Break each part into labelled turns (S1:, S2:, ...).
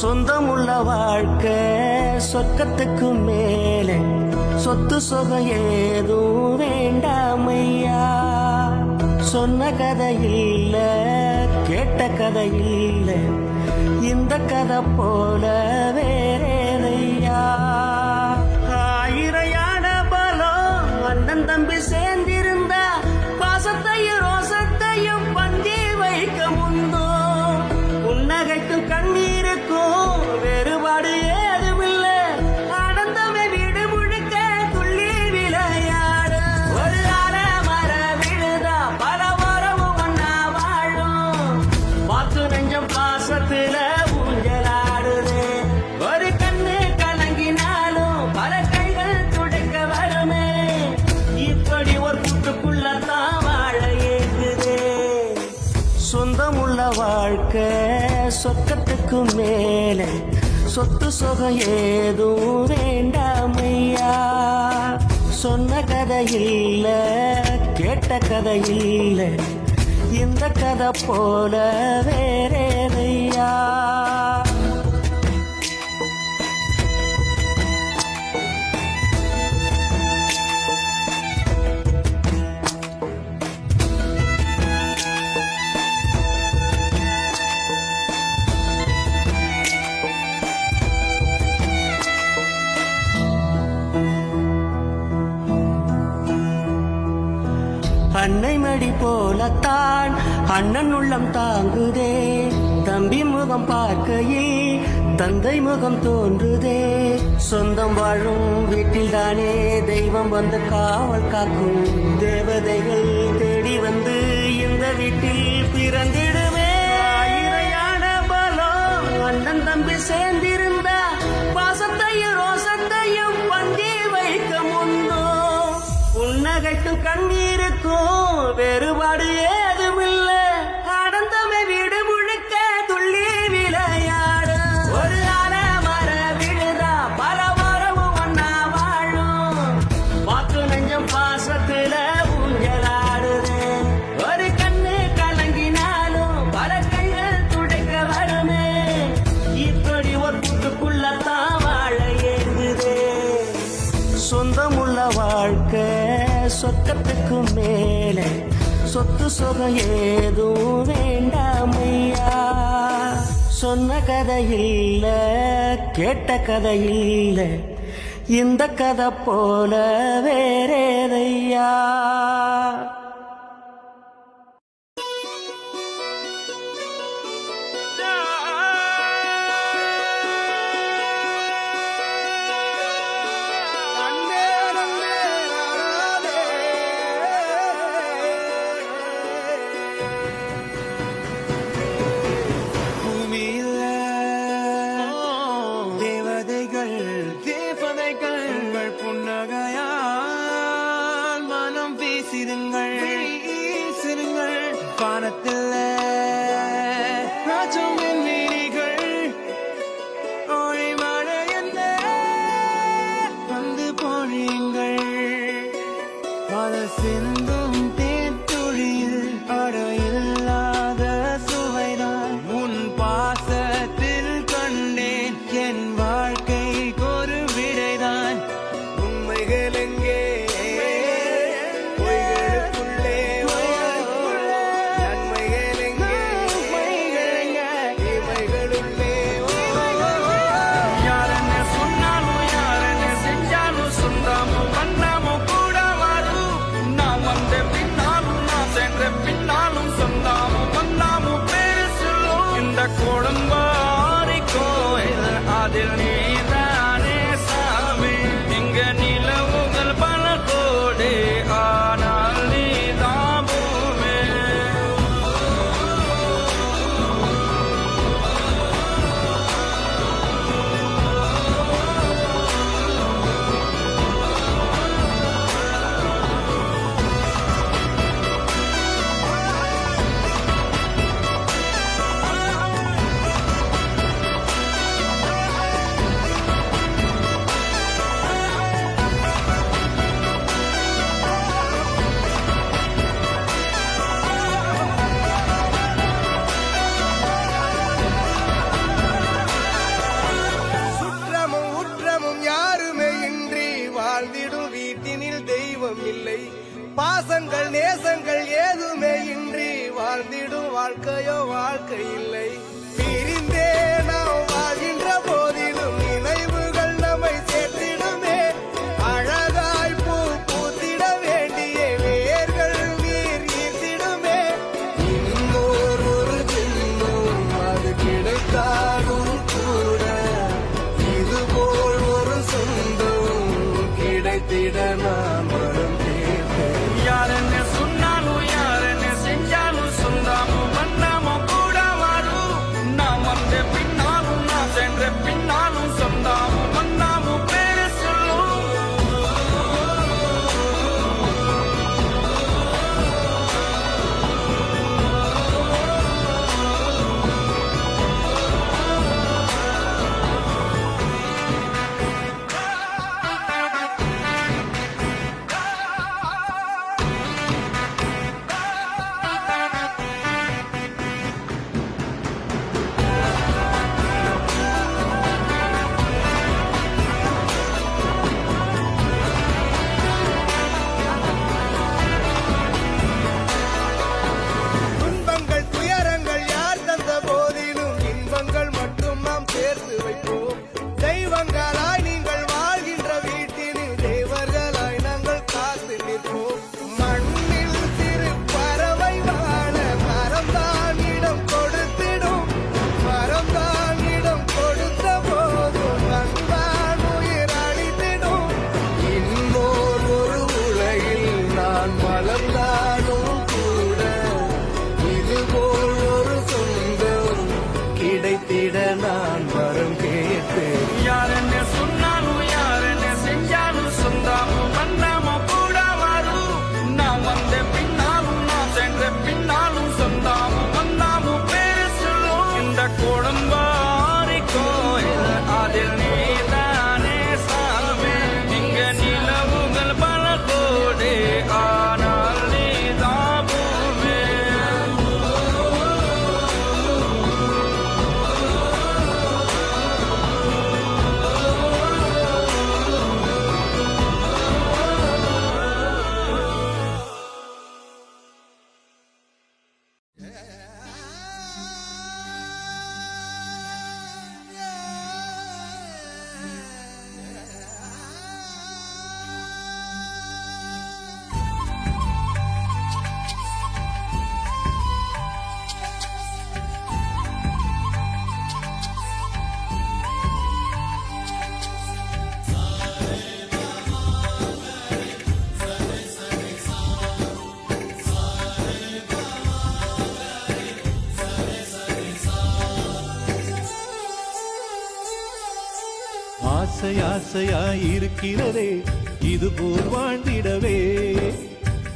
S1: சொந்தமுள்ள வாழ்க்கை சொர்க்கத்துக்கு மேலே சொத்து சொகம் ஏதும் வேண்டாமையா. சொன்ன கதை இல்ல கேட்ட கதை இல்ல இந்த கதை போல வேறேதையா. ஆயிரையான பலம் அண்ணன் தம்பி சேர்ந்திருந்தா பாசத்தையும் ரோசத்தையும் பந்தி வைக்க முந்தோ. புன்னகைக்கும் கண்ணீருக்கும் வேறுபாடு ஏதுமில்ல. ஆனந்தமே வீடு முழுக்க துள்ளி விளையாடு. ஒரு அற மர விழுதா பல மரமும் ஒன்னா வாழும். வாக்கு நெஞ்சம் பாசத்துல ஊஞ்சலாடுது. ஒரு கண்ணு கலங்கினாலும் பல கைகள் துடைக்க வருமே. இப்படி ஒரு கூட்டுக்குள்ளத்தான் வாழ ஏங்குது. சொந்தமுள்ள வாழ்க்கை சொர்க்கத்துக்கு மேலே சொத்து சொகம் ஏதும் வேண்டாமையா. சொன்ன கதை இல்ல கேட்ட கதை இல்ல இந்த கதை போல வேறேதையா. அன்னை மடி போலத்தான் அண்ணன் உள்ளம் தாங்குதே. தம்பி முகம் பார்க்கையில் தந்தை முகம் தோன்றுதே. சொந்தம் வாழும் வீட்டில் தானே தெய்வம் வந்து காவல் காக்கும். தேவதைகள் தேடி வந்து இந்த வீட்டில் பிறந்திடுமே. ஆயிரையான பலம் அண்ணன் தம்பி சேர்ந்திருந்தா பாசத்தையும் ரோசத்தையும் பந்தி வைக்க முன்னோ. புன்னகைக்கும் கண்ணீருக்கும் வேறுபாடு ஏதுமில்ல. ஆனந்தமே வீடு முழுக்க துள்ளி விளையாடு. ஒரு அற மர விழுதா பல மரமும் ஒன்னா வாழும். வாக்கு நெஞ்சம் பாசத்துல ஊஞ்சலாடுது. ஒரு கண்ணு கலங்கினாலும் பல கைகள் துடைக்க வருமே. இப்படி ஒரு கூட்டுக்குள்ளத்தான் வாழ ஏங்குது. சொந்தமுள்ள வாழ்க்கை சொர்க்கத்துக்கு மேலே சொத்து சொகம் ஏதும் வேண்டாமையா. சொன்ன கதை இல்ல கேட்ட கதை இல்ல இந்த கதை போல வேறேதையா.
S2: வானத்தில் ராஜம் மீனிகள் ஓடி மழை என்ன வந்து பொழியுங்கள். பல சிந்தும் தேத்துழியில் அடையில்லாத சுவைதான் உன் பாசத்தில் கண்டேன். என் வாழ்க்கைக்கு ஒரு விடைதான். உண்மைகள் எங்கே பொய்களுக்குள்ளே நன்மைகள் வாழ்க்கையோ வாழ்க்கை இல்லை. பிரிந்தே நாம் வாழ்கின்ற போதிலும் நினைவுகள் நம்மை சேர்த்திடுமே. அழகாய் பூ பூத்திட வேண்டிய வேர்கள் நீர் ஈர்த்திடுமே. இன்னொரு ஒரு ஜென்மம் அது கிடைத்தாலும் கூட இதுபோல் ஒரு சொந்தம் கிடைத்திட நான் வரம் கேட்பேன்.
S3: யாரென்ன சொன்னாலும் யாரென்ன செஞ்சாலும் சொந்தாமும் வண்ணாமும் கூட மாறும். நாம் வந்த பின்னாலும் நாம் சென்ற பின்னாலும் சொந்தாமும் வண்ணாமும் பேரு சொல்லும்.
S2: துன்பங்கள் துயரங்கள் யார் தந்த போதிலும் இன்பங்கள் மட்டும் நாம் சேர்த்து வைப்போம். தெய்வங்களாய் நீங்கள் வாழ்கின்ற வீட்டினில் தேவர்களாய் நாங்கள் காத்து நிற்போம். மண்ணில் சிறு பறவை வாழ மரம்தான் இடம் கொடுத்திடும். மரம்தான் இடம் கொடுத்த போதும் அன்பான் உயிர் அளித்திடும். இன்னொரு ஒரு உலகில் நான் வளர்ந்தாலும் கூட இதுபோல் ஒரு சொந்தம் கிடைத்திட நான் வரம் கேட்பேன்.
S3: யாரென்ன சொன்னாலும் யாரென்ன செஞ்சாலும் சொந்தாமும் வண்ணாமும் கூட மாறும். நாம் வந்த பின்னாலும் நாம் சென்ற பின்னாலும் சொந்தாமும் வண்ணாமும் பேரு சொல்லும். இந்த கோடம்பாரி கோயில் அதில் நீதானே சாமி. இங்க நிலவுகள் பல கோடி ஆனால் நீதான் பூமி.
S4: ஆசை ஆசையாயிருக்கிறதே இதுபோல் வாழ்ந்திடவே.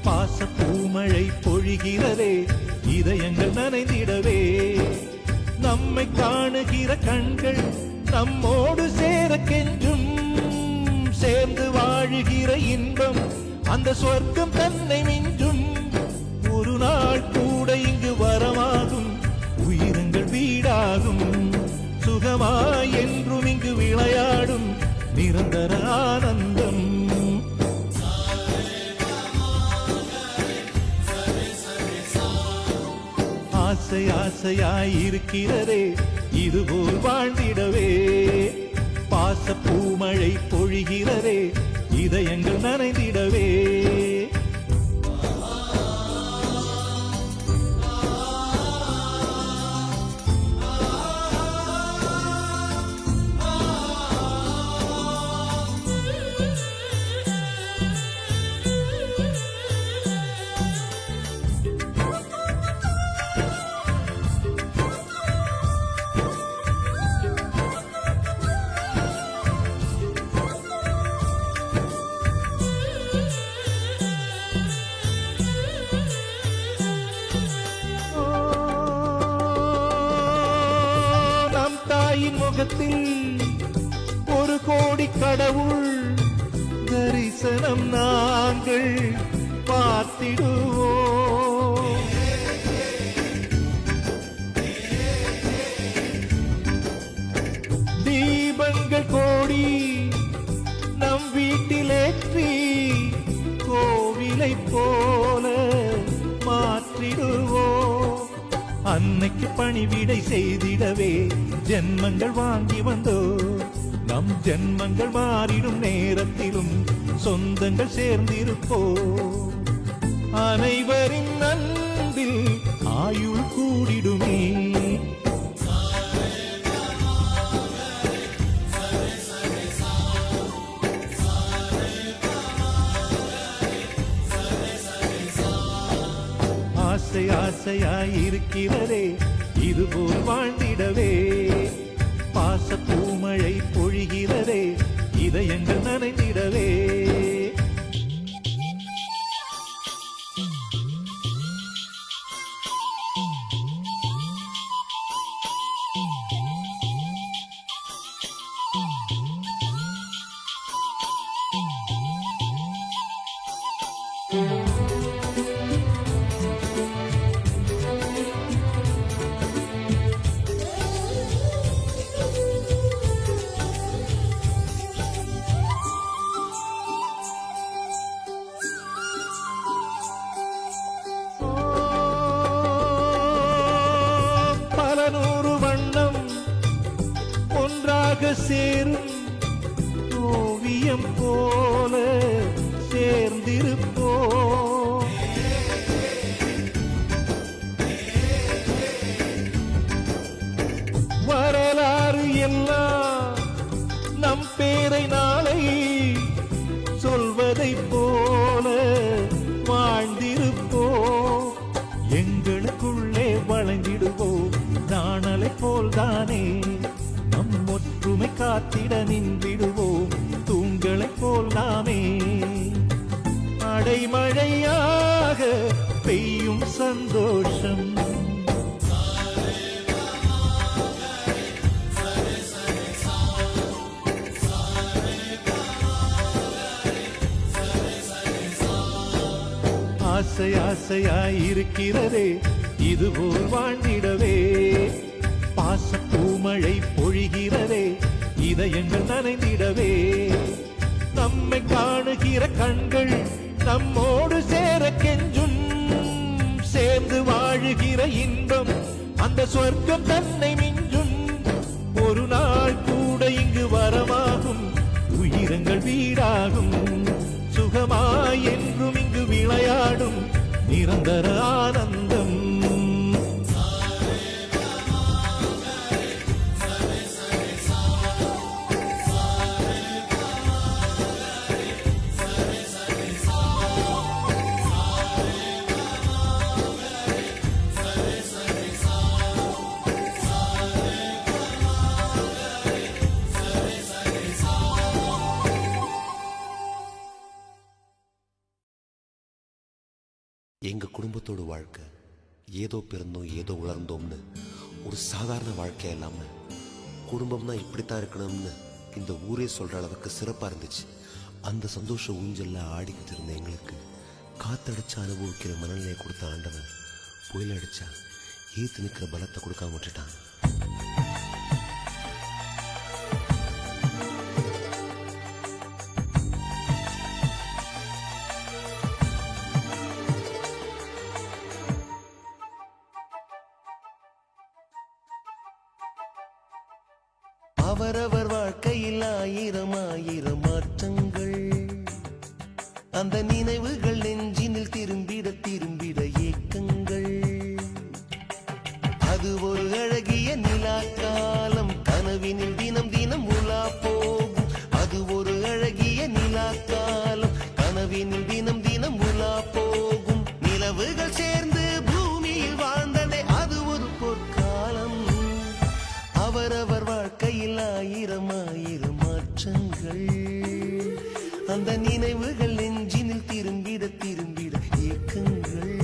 S4: பாச பூமழை பொழிகிறதே இதயங்கள் நனைந்திடவே. நம்மை காணுகிற கண்கள் நம்மோடு சேர கெஞ்சும். சேர்ந்து வாழுகிற இன்பம் அந்த சொர்க்கம் தன்னை மிஞ்சும். ஒரு நாள் கூட இங்கு வரமாகும் உயிரங்கள் வீடாகும். சுகமாய் என்றும் இங்கு விளையாடும் நிரந்தர ஆனந்தம். ஆசை ஆசையாயிருக்கிறதே இதுபோல் வாழ்ந்திடவே. பாச பூமழை பொழிகிறதே இதயங்கள் நனைந்திடவே. முகத்தில் ஒரு கோடி கடவுள் தரிசனம் நாங்கள் பார்த்திடுவோம். தீபங்கள் கோடி நம் வீட்டிலேற்றி கோவிலை போல மாற்றிடுவோம். அன்னைக்கு பணிவிடை செய்திடவே ஜென்மங்கள் வாங்கி வந்தோ. நம் ஜென்மங்கள் மாறிடும் நேரத்திலும் சொந்தங்கள் சேர்ந்திருப்போ. அனைவரின் அன்பில் ஆயுள் கூடிடுமே. ஆசை ஆசையாயிருக்கிறதே இதுபோல் வாழ்ந்திடவே. பாச பூமழை பொழிகிறதே இதயங்கள் நனைந்திடவே. பல நூறு வண்ணம் ஒன்றாக சேரும் ஓவியம் போல சேர்ந்திருப்போ. வரலாறு எல்லாம் நம் பேரை நாளை சொல்வதைப் போல வாழ்ந்திருப்போ. எங்களுக்குள்ளே வளைந்திடுவோம் நாணலை போல்தானே. நம் ஒற்றுமை காத்திட நின்றிடுவோம் தூண்களைப் போல் நாமே. அடைமழையாக பெய்யும் சந்தோஷம். ஆசை ஆசையாயிருக்கிறதே இதுபோல் வாழ்ந்திடவே. பாச பூமழை பொழிகிறதே இதயங்கள் நனைந்திடவே. நம்மை காணுகிற கண்கள் நம்மோடு சேர கெஞ்சும். சேர்ந்து வாழுகிற இன்பம் அந்த சொர்க்கம் தன்னை மிஞ்சும். ஒரு நாள் கூட இங்கு வரமாகும் உயிரங்கள் வீடாகும். சுகமாய் என்றும் இங்கு விளையாடும் நிரந்தர ஆனந்தம்.
S5: எங்க குடும்பத்தோட வாழ்க்கை ஏதோ பிறந்தோம் ஏதோ உலர்ந்தோம்னு ஒரு சாதாரண வாழ்க்கையா இல்லாம குடும்பம்னா இப்படித்தான் இருக்கணும்னு இந்த ஊரே சொல்ற அளவுக்கு சிறப்பா இருந்துச்சு. அந்த சந்தோஷ ஊஞ்சல்ல ஆடிக்கிட்டு இருந்த எங்களுக்கு காத்தடிச்சு அனுபவிக்கிற மனநிலையை கொடுத்த ஆண்டவன் புயல் அடிச்சா ஏத்து நிற்கிற பலத்தை கொடுக்காம விட்டுட்டான். அவரவர் வாழ்க்கையில் ஆயிரம் ஆயிரம் மாற்றங்கள். அந்த நினைவுகள் நெஞ்சினில் திரும்பிட திரும்பிட ஏக்கங்கள். அது ஒரு அழகிய நிலா காலம் கனவினில் தினம் தினம் உலா போகும். அது ஒரு அழகிய நிலா காலம் கனவினில் தினம் தினம் உலா போகும். நிலவுகள் சேர்ந்து பூமியில் வாழ்ந்ததே அது ஒரு பொற்காலம். அவரவர் வாழ்க்கையில் ஆயிரம் ஆயிரம் மாற்றங்கள். அந்த நினைவுகள் நெஞ்சினில் திரும்பிட திரும்பிட ஏக்கங்கள்.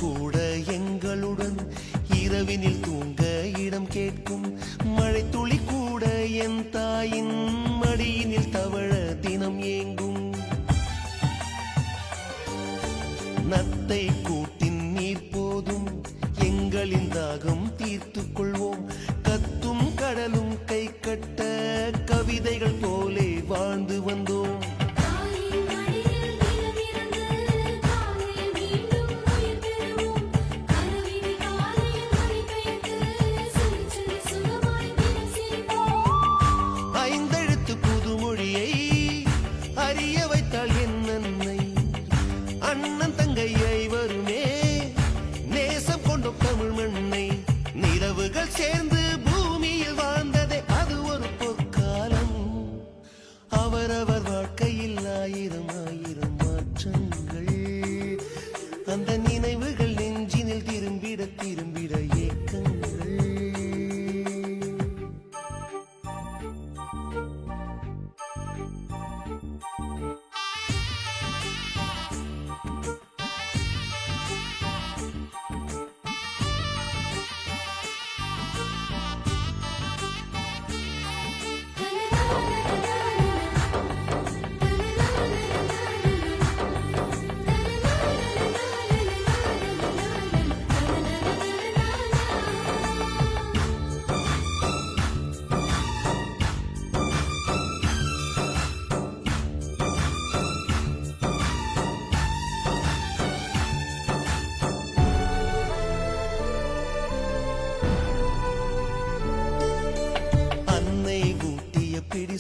S5: கூட எங்களுடன்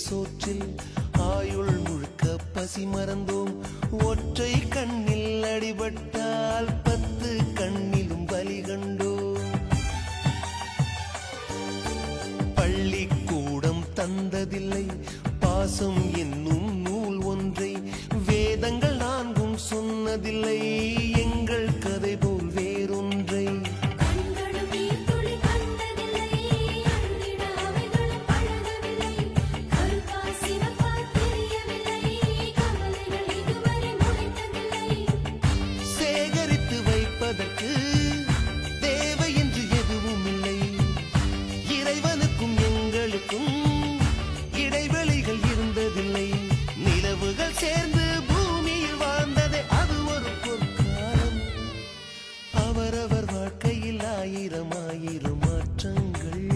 S6: சோற்றில் ஆயுள் முழுக்க பசி மறந்தோம். ஒற்றை கண்ணில் அடிபட்டால் 10 கண்ணிலும் பலி கண்டோம். பள்ளிக்கூடம் தந்ததில்லை பாசம் என்னும் நூல் ஒன்றை, வேதங்கள் 4 சொன்னதில்லை எங்கள் கதை போல் வேறொன்றை. சேகரித்து வைப்பதற்கு தேவை என்று எதுவும் இல்லை. இறைவனுக்கும் எங்களுக்கும் இடைவெளிகள் இருந்ததில்லை. நிலவுகள் சேர்ந்து பூமியில் வாழ்ந்ததே அது ஒரு பொற்காலம். அவரவர் வாழ்க்கையில் 1000 மாற்றங்கள்.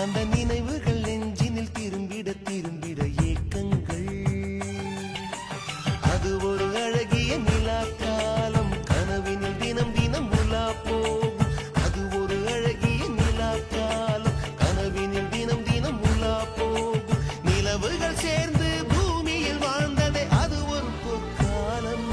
S6: அந்த நினைவுகள் நெஞ்சினில் திரும்பிட திரும்பிட ஏக்கங்கள். அது ஒரு அழகிய நிலா காலம், கனவினில் தினம் தினம் உலா போகும். அது ஒரு அழகிய நிலா காலம், கனவினில் தினம் தினம் உலா போகும். நிலவுகள் சேர்ந்து பூமியில் வாழ்ந்ததே அது ஒரு பொற்காலம்.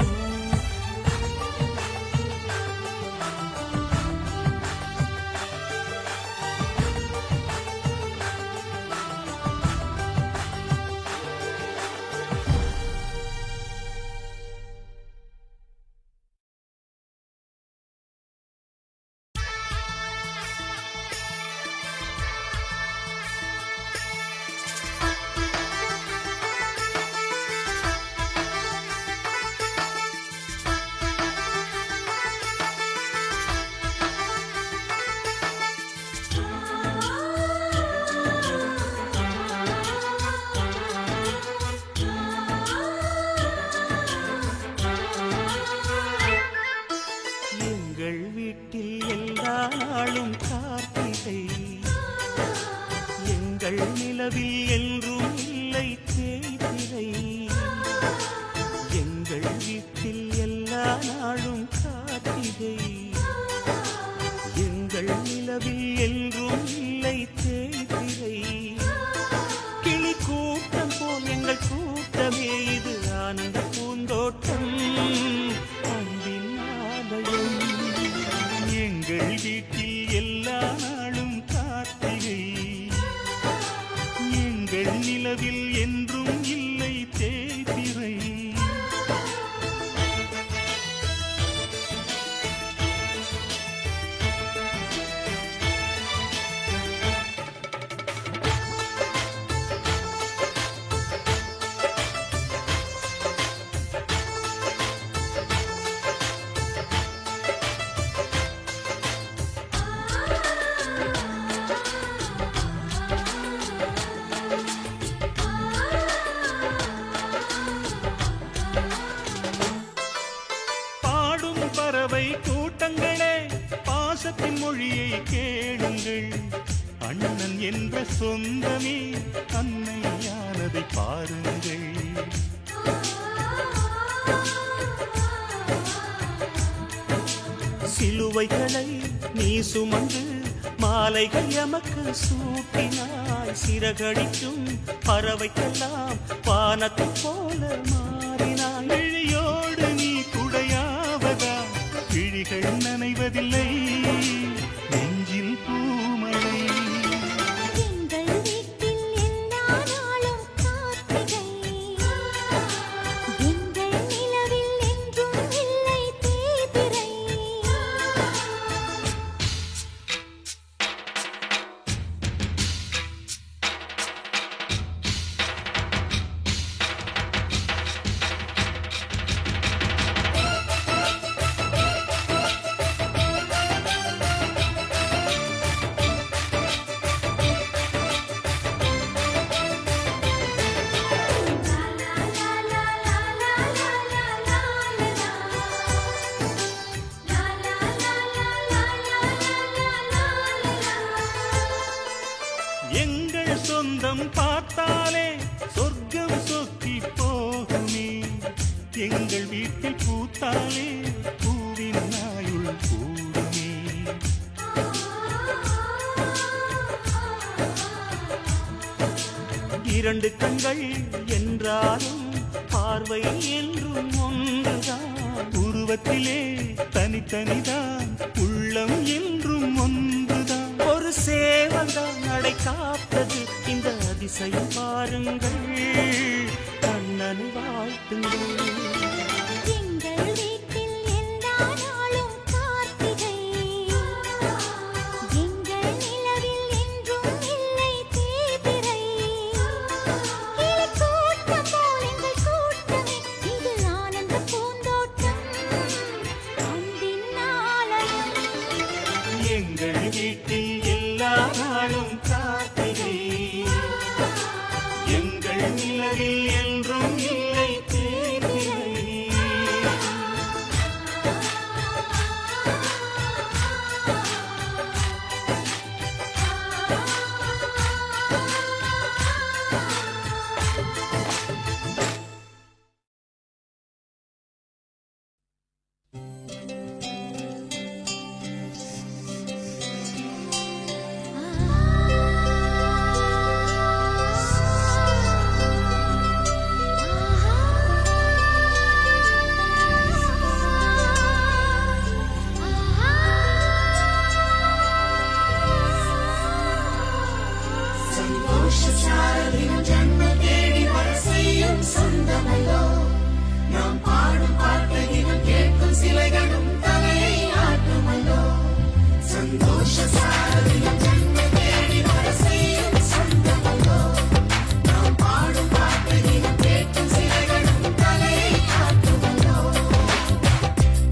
S1: எங்கள் வீட்டில் எல்லா நாளும் கார்த்திகை, எங்கள் நிலவில் என்றும் இல்லை தேய்திரை. எங்கள் வீட்டில் எல்லா நாளும் கார்த்திகை, எங்கள் நிலவில் என்றும் இல்லை தேய்திரை. கிளி கூட்டம் போல் எங்கள் கூட்டமே இது ஆனந்த பூந்தோட்டம், அன்பின் ஆலயம். எங்கள் வீட்டில் எல்லா நாளும் கார்த்திகை, எங்கள் நிலவில் என்றும் இல்லை தேய்திரை. பாடும் பறவை கூட்டங்களே, பாசத்தின் மொழியை கேளுங்கள். அண்ணன் என்ற சொந்தமே அன்னையானதை பாருங்கள். சிலுவைகளை நீ சுமந்து மாலைகள் எமக்கு சூட்டினாய். சிறகடிக்கும் பறவைக்கெல்லாம் வானத்தைப் போல மாறினாய். விழியோடு நீ குடையாவதா, விழிகள் நனைவதில்லை நெஞ்சில் பூமழை.
S7: எங்கள் வீட்டில் எல்லா நாளும் கார்த்திகை, எங்கள் நிலவில் என்றும் இல்லை தேய்பிறை.
S1: எங்கள் சொந்தம் பார்த்தாலே சொர்க்கம் சொத்தி போகுமே. எங்கள் வீட்டில் பூத்தாலே பூவின் ஆயுள் கூடுமே. இரண்டு கண்கள் என்றாலும் பார்வை என்றும் ஒன்றுதான். உருவத்திலே தனித்தனிதான், உள்ளம் என்றும் ஒன்றுதான். ஒரு சேவல்தான் நடை காத்தது, இந்த அதிசயம் பாருங்கள், கண்ணனை வாழ்த்துங்கள்.
S7: எங்கள் வீட்டில் எல்லா நாளும் கார்த்திகை, எங்கள் நிலவில் என்றும் இல்லை தேய்பிறை. கிளிக்கூட்டம் போல் எங்கள் கூட்டமே, இது ஆனந்த பூந்தோட்டம், அன்பின் ஆலயம்.
S1: எங்கள் வீட்டில் எல்லா நாளும் கார்த்திகை, எங்கள் நிலவில் என்றும் இல்லை தேய்பிறை.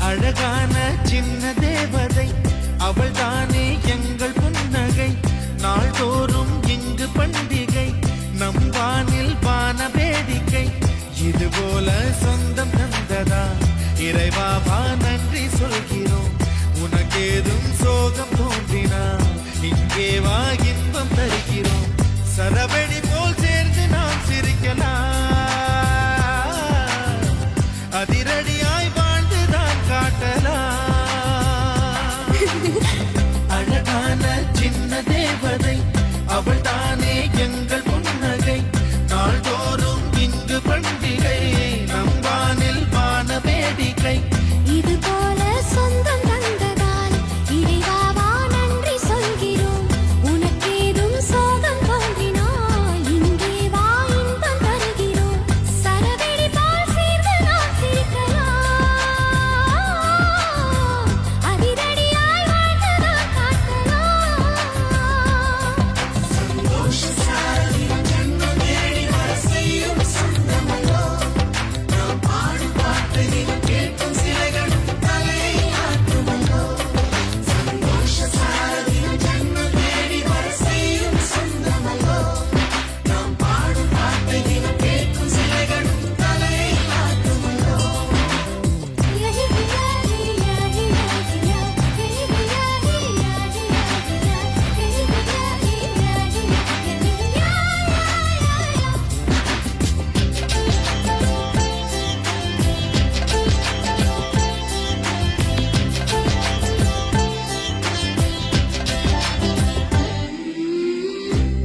S4: அழகான சின்ன தேவதை அவள்தானே எங்கள் புன்னகை. நாள்தோறும் இங்கு பண்டிகை, நம் வானில் வான வேடிக்கை. இதுபோல சொந்தம் தந்ததா இறைவாவா நன்றி சொல்கிறோம். உனக்கேதும் சோகம் தோன்றினா இங்கே வா இன்பம் தருகிறோம். சரவெடி போல் சேர்ந்து நாம் சிரிக்கலாம், அதிரடியாய் வாழ்ந்துதான் காட்டலாம். அழகான சின்ன தேவதை அவள்தானே எங்கள் புன்னகை. நாள்தோறும் இங்கு பண்டிகை, நம் வானில் வான வேடிக்கை.
S7: இது போல சொந்தம் தந்ததால் இறைவாவா நன்றி சொல்கிறோம். உனக்கேதும் சோகம் தோன்றினால் இங்கே வா இன்பம் தருகிறோம். சரவெடி போல் சேர்ந்து நாம் சிரிக்கலாம், அதிரடியாய் வாழ்ந்துதான் காட்டலாம்.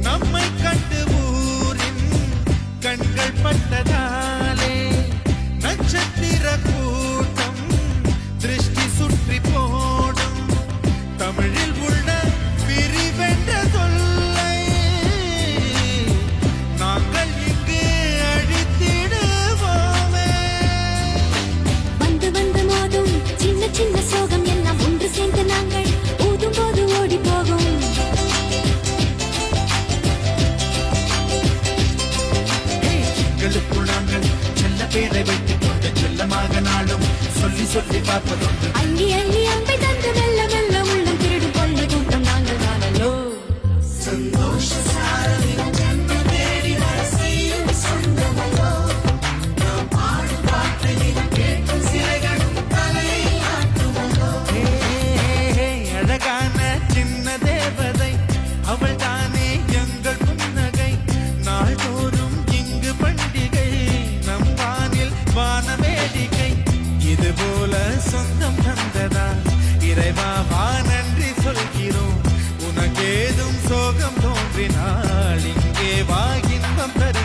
S4: நம்மை கண்டு ஊரின் கண்கள் பட்டதாலே நட்சத்திர கூட்டம் திருஷ்டி சுற்றி போடும். தமிழில் உள்ள பிரிவென்ற சொல்லை நாங்கள் இங்கு அழித்திடுவோமே.
S7: வந்து வந்து மோதும் சின்ன சின்ன சோகம் எல்லாம் ஒன்று சேர்ந்து நாங்கள் ஊதும் போது ஓடி போகும்.
S4: எங்களுக்குள் நாங்கள் செல்ல பேரை வைத்துக் கொண்டு செல்லமாக நாளும் சொல்லி சொல்லி பார்ப்பதுண்டு.
S7: அள்ளி அள்ளி அம்பை தந்து மெல்ல மெல்ல உள்ளம் திருடும் கொள்ளை கூட்டம் நாங்கள் தானல்லோ.
S4: அழகான சின்ன தேவதை அவள்தானே எங்கள் புன்னகை. நாள்தோறும் இங்கு பண்டிகை, நம் வானில் வான வேடிக்கை. இதுபோல சொந்தம் தந்ததா இறைவாவா நன்றி சொல்கிறோம். உனக்கேதும் சோகம் தோன்றினால் இங்கே வா இன்பம் தரு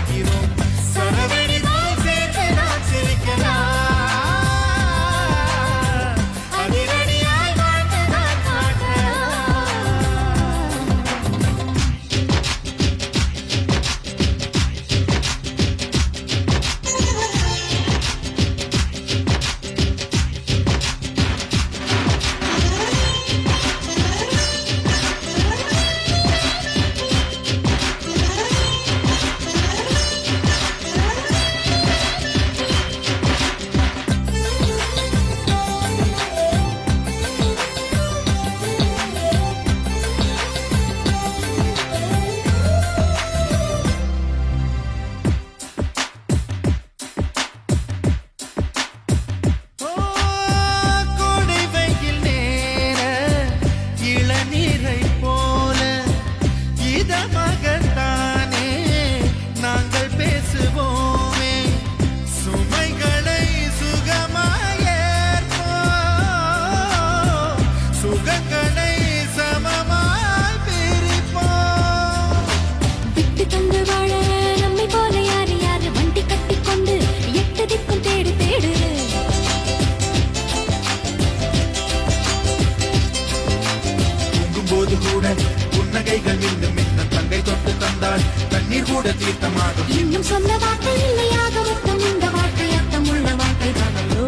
S4: கூட புன்னகைகள் மீண்டும் மின்னும் தங்கை தொட்டு தந்தாள் தண்ணீர் கூட தீர்த்தமாகும்
S7: இன்னும் சொல்ல வார்த்தை இல்லையாக மொத்தம் இந்த வாழ்க்கை அர்த்தம் உள்ள வாழ்க்கை தானோ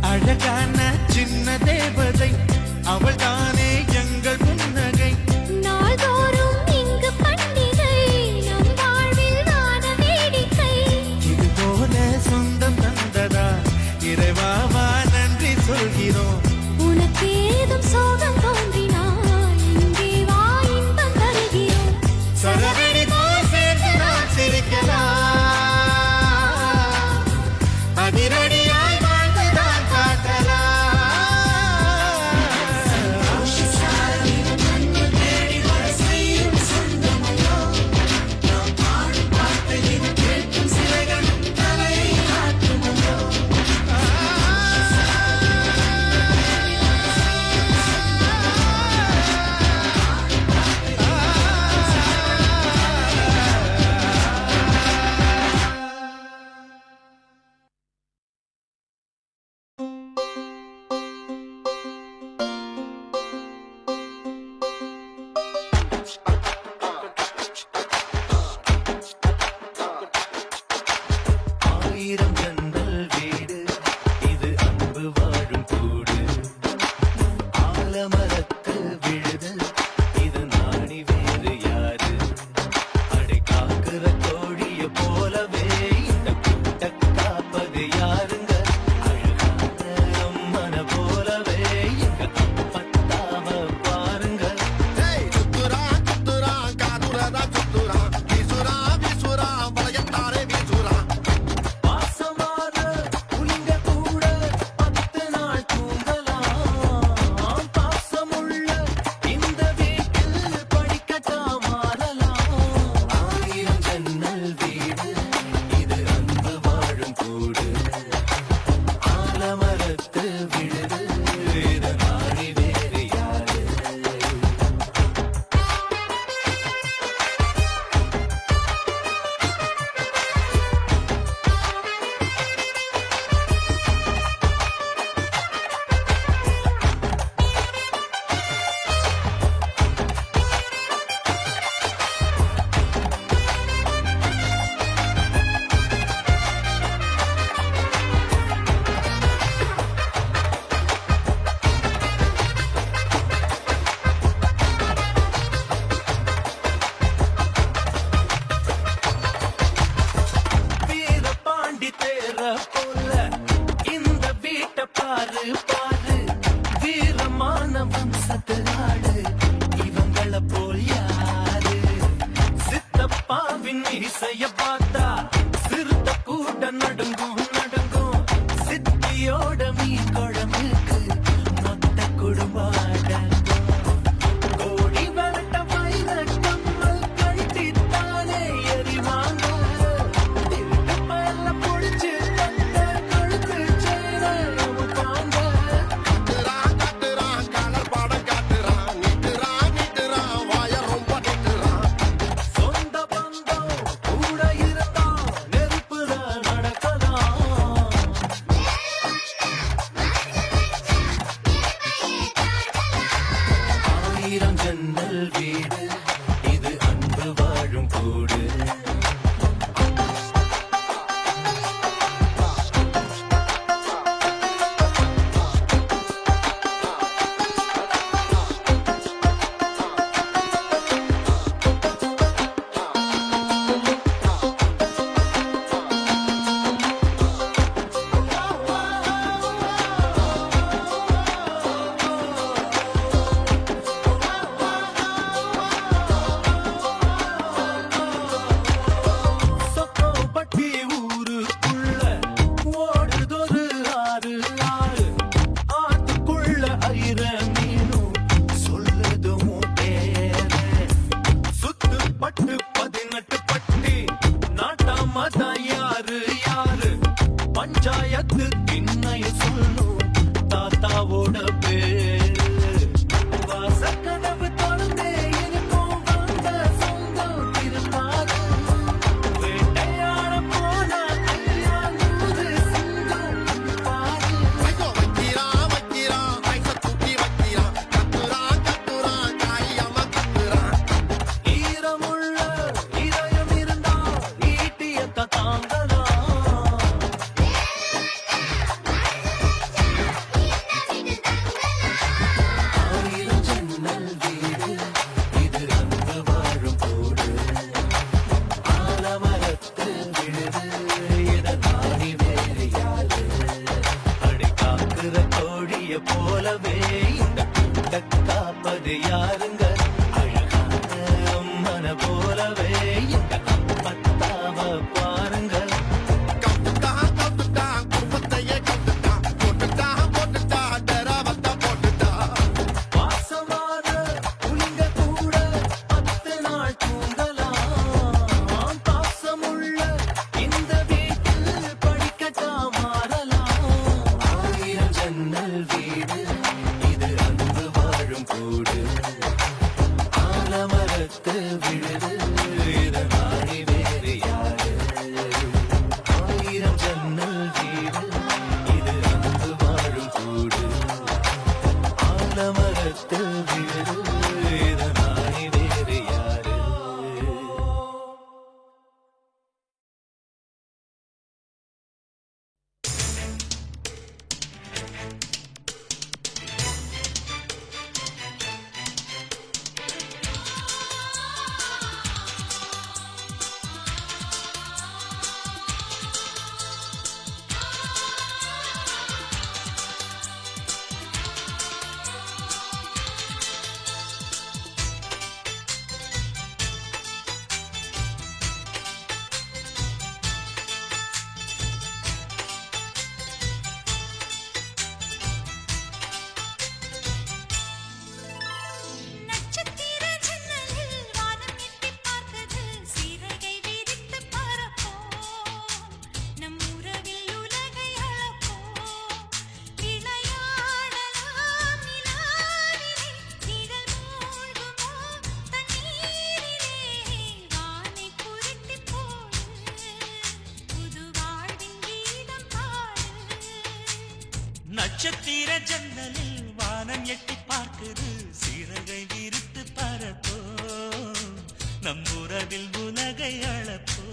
S3: அழகான சின்ன தேவதை அவள் தானே எங்கள் புன்னகை
S7: நாள்தோறும் இங்கு பண்டிகை நம் வாழ்வில் வான வேடிக்கை
S3: இது போல சொந்தம் தந்ததா இறைவாவா நன்றி சொல்கிறோம்
S7: உனக்கேதும் சோகம் தோன்றினால் இங்கே வா இன்பம் தருகிறோம்
S3: சரவெடி போல் சேர்ந்து நாம் சிரிக்கலாம் அதிரடியாய் வாழ்ந்துதான் காட்டலாம்
S6: ஆயிரம் ஜன்னல் வீடு இது அன்பு வாழும் கூடு ஆலமரத்து விழுது இது நாணி வேறு யாரு அடை காக்குற கோழிய போலவே இந்த கூட்ட காப்பது யாருங்க அழகான அம்மன போலவே எங்க அப்பத்தாவ பாருங்க பாசமான புலிங்க கூட 10 நாள் தூங்கலாம் பாசமுள்ள இந்த வீட்டில் படிக்கட்டா மாறலாம் ஆயிரம் ஜன்னல் வீடு இது அன்பு வாழும் கூடு ஆலமரத்து விழுது இது நாடி வேறு யாரு வீர பாண்டி தேர போல இந்த வீட்டை பாரு பாரு வீரமான வம்சத்தினாடு இவங்கள போல் யாரு சித்தப்பாவின் இசைய பார்த்தா சிறுத்த கூட நடுங்கும் நடுங்கும் சித்தியோட மீன் குழம்புக்கு மொத்த குடும்பம் அடங்கும் கோடி வரட்ட வைர கம்மல் கழட்டித்தானே எறிவாங்க திருட்டு பயல புடிச்சு தந்த கழுத்து சேர அமுக்காங்க சொந்த பந்தம் கூட இரு மரத்து விழுது இத நாடி வேறு யாரு ஆயிரம் ஜன்னல் வீடு இது அன்பு வாழும் கூடு ஆலமரத்து விழுது இத நாடி வேறு யாரு
S7: நட்சத்திர ஜன்னலில் வானம் எட்டிப் பார்த்தது சிறகை விரித்து பறப்போம் நம் உறவில் உலகை அளப்போம் விளையாடலாம் நிலாவிலே நிழல் மூழ்குமோ தண்ணீரிலே வானை புரட்டி போடு புது வாழ்வின் கீதம் பாடு
S1: நட்சத்திர ஜன்னலில் வானம் எட்டி பார்க்குது சிறகை விரித்து பறப்போ நம் உறவில் உலகை அளப்போ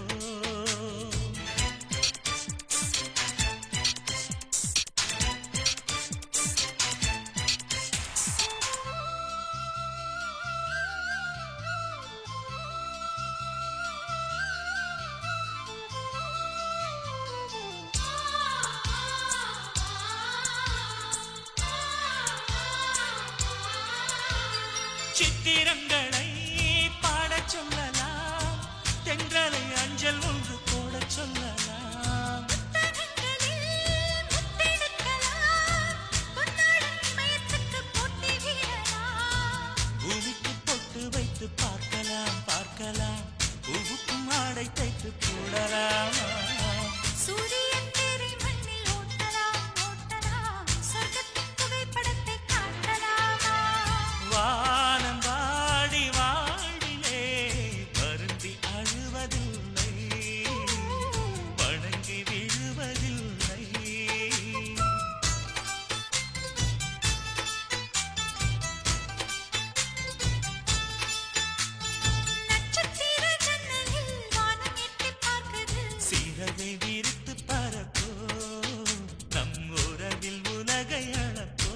S1: சித்திரங்களை பாடச் சொல்லலாம் தென்றலை அஞ்சல் ஒன்று போடச் சொல்லலாம்
S7: புத்தகங்களில் முத்தெடுக்கலாம் பொன்னாடும் மயத்துக்கு போட்டி வீரலாம்
S1: பூமிக்கு பொட்டு வைத்து பார்க்கலாம் பார்க்கலாம் பூவுக்கும் ஆடை தைத்து போடலாமா
S7: சூரியன் தேரை மண்ணில் ஓட்டலாம் ஓட்டலாம் சொர்க்கத்தின் புகைப்படத்தை காட்டலாமா
S1: வானம் வாடி வாழ்விலே வருந்தி அழுவதில்லை வணங்கி விழுவதில்லை
S7: நட்சத்திர ஜன்னலில் வானம் எட்டிப் பார்க்குது
S1: சிறகை விரித்து பறப்போ நம் உறவில் உலகை அளப்போ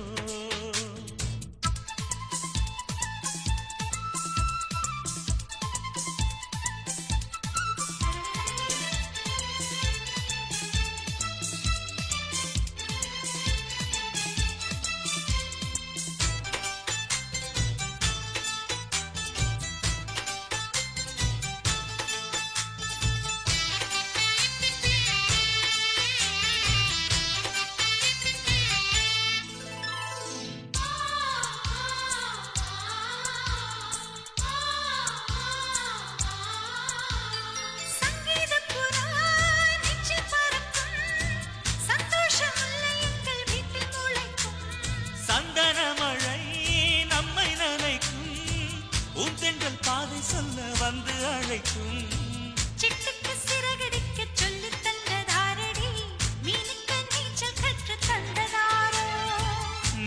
S7: சங்கீதப் புறா நெஞ்சில் பறக்கும் சந்தோஷம் முல்லை எங்கள் வீட்டில் முளைக்கும்
S1: சந்தன மழை நம்மை நனைக்கும் உந்தென்றல் பாதை சொல்ல வந்து அழைக்கும்
S7: சிட்டுக்கு சிறகடிக்கச் சொல்லித் தந்ததாரடி மீனுக்கு நீச்சல் கற்றுத் தந்ததாரோ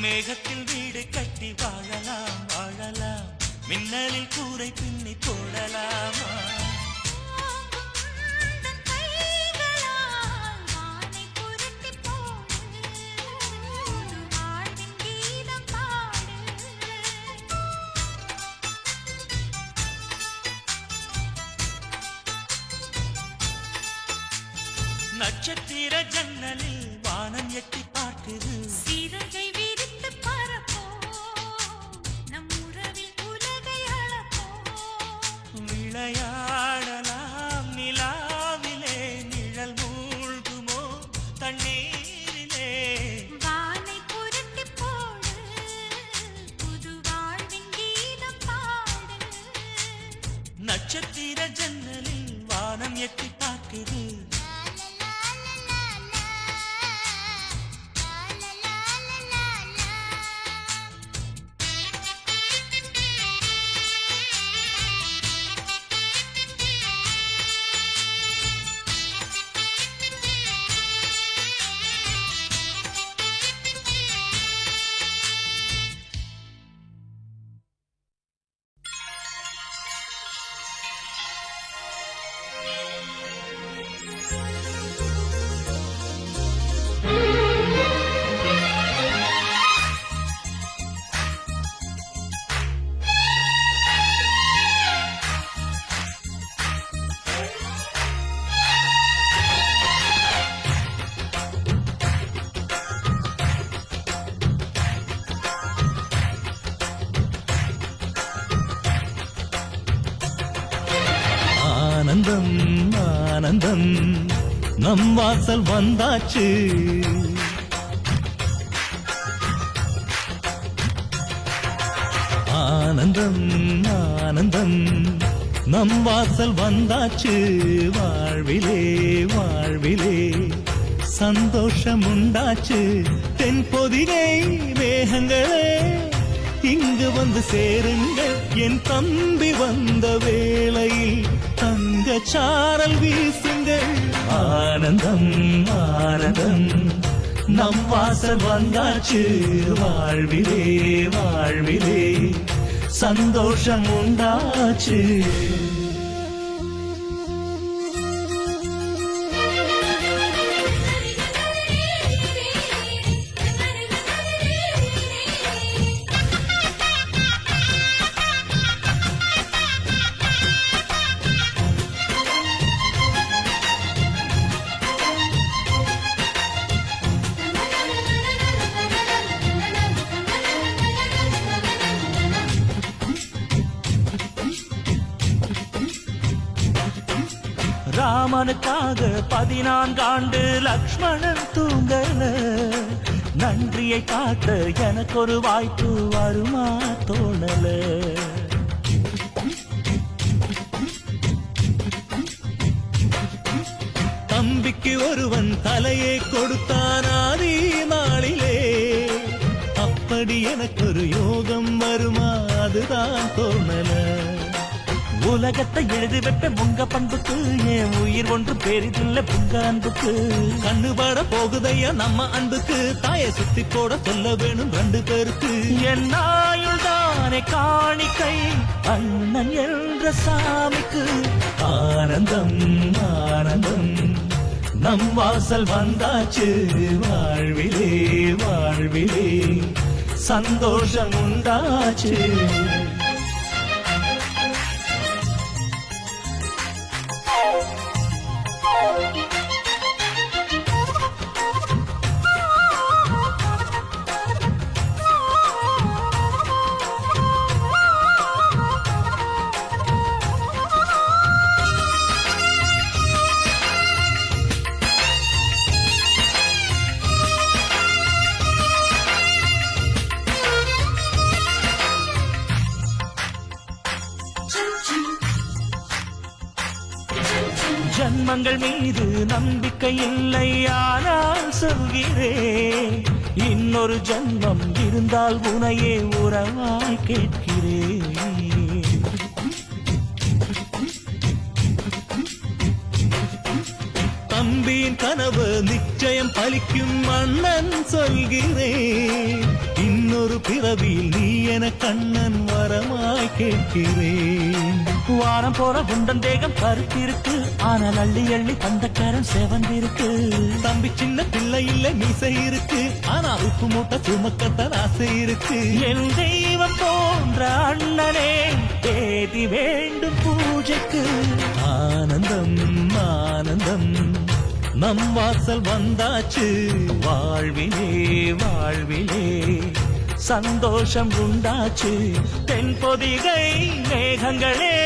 S1: மேகத்தில் வீடு கட்டி வாழலாம் வாழலாம் மின்னலில் கூரை பின்னி போடலாமா
S7: தன் கைகளால் வானை புரட்டி போடு புது வாழ்வின் கீதம் பாடு
S1: நட்சத்திர ஜன்னலில் வானம் எட்டி பார்க்குது
S7: சிறகை விரித்து பறப்போம் நம் உறவில் உலகை அளப்போம்
S1: விளையாடலாம் நிலாவிலே நிழல் மூழ்குமோ தண்ணீரிலே
S7: வானை புரட்டி போடு புது வாழ்வின் கீதம் பாடு
S1: நட்சத்திர ஜன்னலில் வானம் எட்டி பார்க்குது ஆனந்தம் ஆனந்தம் நம் வாசல் வந்தாச்சு ஆனந்தம் ஆனந்தம் நம் வாசல் வந்தாச்சு வாழ்விலே வாழ்விலே சந்தோஷம் உண்டாச்சு தென்பொதிகை மேகங்களே இங்கு வந்து சேருங்கள் என் தம்பி வந்த வேளையில் தங்க சாரல் வீசுங்கள் ஆனந்தம் ஆனந்தம் நம் வாசல் வந்தாச்சு வாழ்விலே வாழ்விலே சந்தோஷம் உண்டாச்சு ராமனுக்காக 14 ஆண்டு லக்ஷ்மணன் தூங்கல நன்றியை காட்ட எனக்கு ஒரு வாய்ப்பு வருமா தோணல தம்பிக்கு ஒருவன் தலையை கொடுத்தான் ஆதி நாளிலே அப்படி எனக்கு ஒரு யோகம் வருமா அதுதான் தோணல உலகத்தை எழுதி வைப்ப முங்க பண்புக்கு என் உயிர் ஒன்று பெரிதில்ல புங்க அன்புக்கு கண்ணுபட போகுதையா நம்ம அன்புக்கு தாயை சுத்தி போட சொல்ல வேணும் 2 பேருக்கு என் ஆயுள் தானே காணிக்கை அண்ணன் என்ற சாமிக்கு ஆனந்தம் ஆனந்தம் நம் வாசல் வந்தாச்சு வாழ்விலே வாழ்விலே சந்தோஷம் உண்டாச்சு ஜன்மங்கள் மீது நம்பிக்கை இல்லை ஆனால் சொல்கிறேன் இன்னொரு ஜன்மம் இருந்தால் உனையே உறவாய் கேட்கிறேன் தம்பியின் கனவு நிச்சயம் பலிக்கும் அண்ணன் சொல்கிறேன் இன்னொரு பிறவியில் நீ என கண்ணன் வரமாய் கேட்கிறேன் வாரம் போற குண்டன் தேகம் கருத்திருக்கு ஆனால் அள்ளி அள்ளி தந்தக்காரன் செவந்திருக்கு தம்பி சின்ன பிள்ளை இல்ல மீசை இருக்கு ஆனா உப்பு மூட்டை சுமக்கத்தான் ஆசை இருக்கு என் தெய்வம் போன்ற அண்ணனே தேதி வேண்டும் பூஜைக்கு ஆனந்தம் ஆனந்தம் நம் வாசல் வந்தாச்சு வாழ்விலே வாழ்விலே சந்தோஷம் உண்டாச்சு தென்பொதிகை மேகங்களே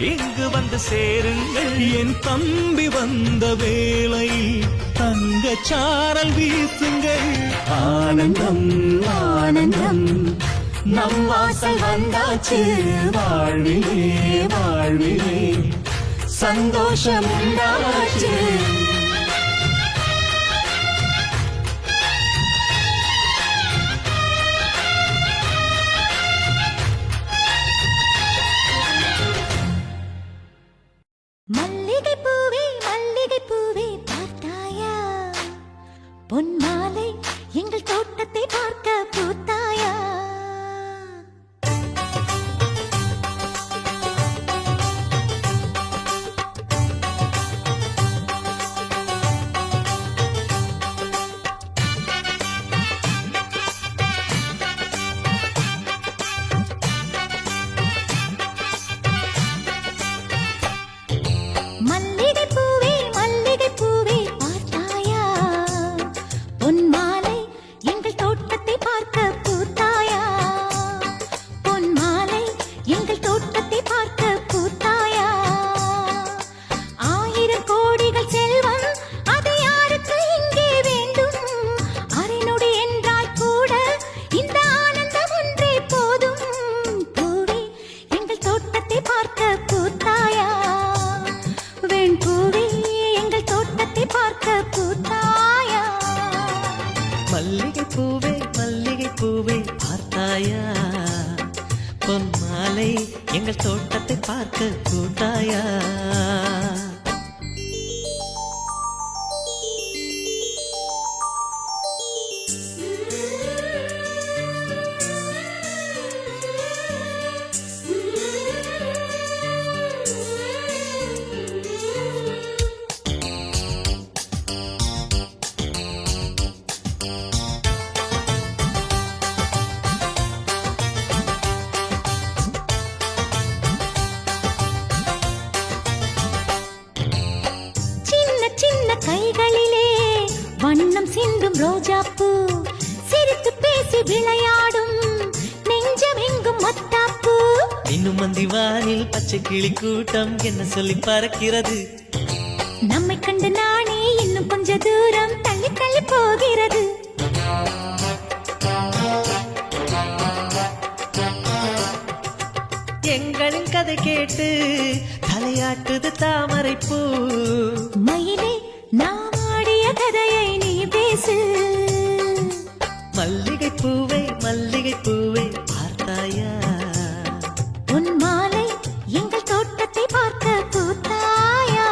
S1: இங்கு வந்து சேருங்கள் என் தம்பி வந்த வேளையில் தங்க சாரல் வீசுங்கள் ஆனந்தம் ஆனந்தம் நம் வாசல் வந்தாச்சு வாழ்விலே வாழ்விலே சந்தோஷம் உண்டாச்சு
S7: மல்லிகை பூவே பார்த்தாயா பொன் மாலை எங்கள் தோட்டத்தை பார்க்க பூத்தாயா
S8: பார்க்க கூட்டாயா
S7: கைகளிலே வண்ணம் சிந்தும் ரோஜாப்பூ சிரித்து பேசி விளையாடும் நெஞ்சமெங்கும் மத்தாப்பூ
S8: இன்னும் மந்திவானில் பச்சை கிளி கூட்டம் என்ன சொல்லி பறக்கிறது
S7: நம்மை கண்டு நானே இன்னும் கொஞ்ச தூரம் தள்ளி தள்ளி போகிறது
S8: எங்களின் கதை கேட்டு தலையாட்டுது தாமரை பூ
S7: மயிலே நாம் ஆடிய கதையை நீ பேசு
S8: மல்லிகை பூவை பார்த்தாயா
S7: உன் மாலை எங்கள் தோட்டத்தை பார்க்க பூத்தாயா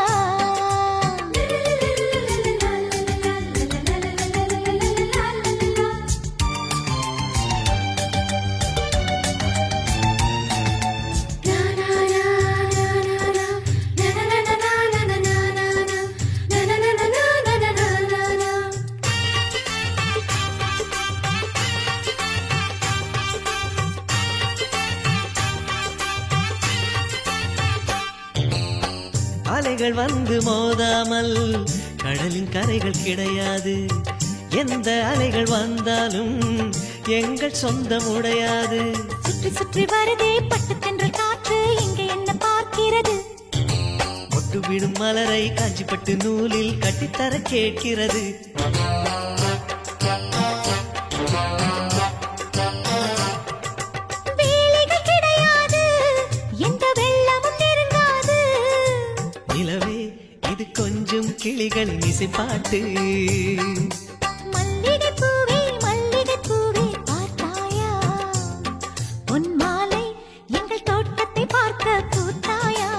S8: அலைகள் வந்து மோதாமல் கடலின் கரைகள் கிடையாது எந்த அலைகள் வந்தாலும் எங்கள் சொந்தம் உடையாது
S7: சுற்றி சுற்றி வருதே பட்டு தென்ற காற்று இங்கே என்ன பார்க்கிறது
S8: ஒட்டு விடும் மலரை காஞ்சிப்பட்டு நூலில் கட்டித்தர கேட்கிறது
S7: வேலைகள் கிடையாது எந்த வெள்ளமும் நெருங்காது
S8: நிலவே இது கொஞ்சம் கிளிகளின் இசைப்பாட்டு
S7: மல்லிகை பூவே பார்த்தாயா உன் மாலை எங்கள் தோட்டத்தை பார்க்க பூத்தாயா